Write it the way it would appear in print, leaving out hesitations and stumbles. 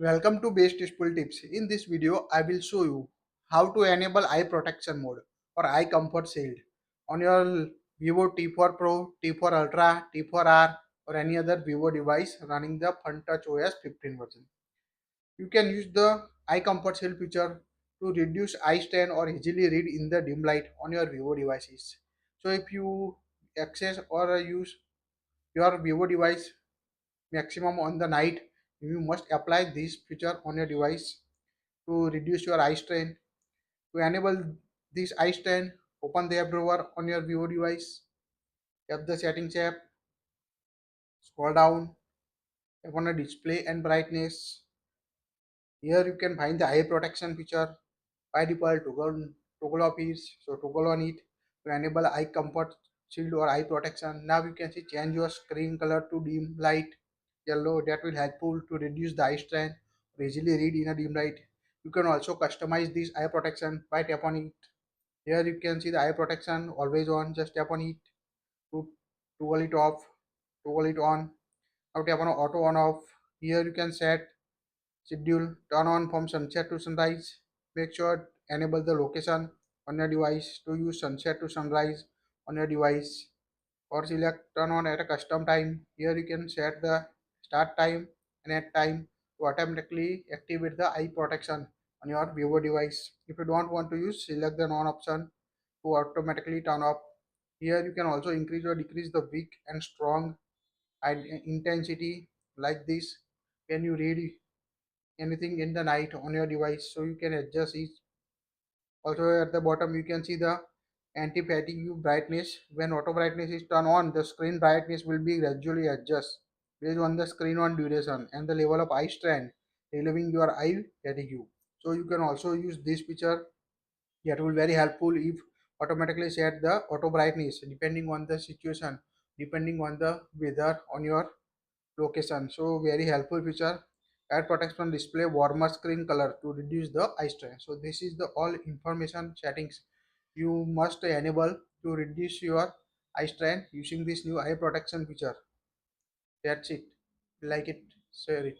Welcome to Best Useful Tips. In this video, I will show you how to enable eye protection mode or eye comfort shield on your Vivo T4 Pro, T4 Ultra, T4R or any other Vivo device running the Funtouch OS 15 version. You can use the eye comfort shield feature to reduce eye strain or easily read in the dim light on your Vivo devices. So if you access or use your Vivo device maximum on the night, you must apply this feature on your device to reduce your eye strain. To enable this eye strain, open the app drawer on your Vivo device, tap the settings app, scroll down, tap on the display and brightness. Here you can find the eye protection feature. By default, toggle appears, so toggle on it to enable eye comfort shield or eye protection. Now you can see change your screen color to dim light yellow. That will helpful to reduce the eye strain or easily read in a dim light. You can also customize this eye protection by tap on it. Here you can see the eye protection always on. Just tap on it to toggle it off, toggle it on. Now tap on auto on off. Here you can set schedule turn on from sunset to sunrise. Make sure enable the location on your device to use sunset to sunrise on your device, or select turn on at a custom time. Here you can set the start time and end time to automatically activate the eye protection on your Vivo device. If you don't want to use, select the non option to automatically turn off. Here you can also increase or decrease the weak and strong intensity like this when you read anything in the night on your device, so you can adjust it. Also at the bottom you can see the anti-fatigue brightness. When auto brightness is turned on, the screen brightness will be gradually adjust based on the screen on duration and the level of eye strain, relieving your eye fatigue. So you can also use this feature. That will very helpful if automatically set the auto brightness depending on the situation, depending on the weather on your location. So very helpful feature. Add protection display warmer screen color to reduce the eye strain. So this is the all information settings you must enable to reduce your eye strain using this new eye protection feature. That's it. Like it, share it.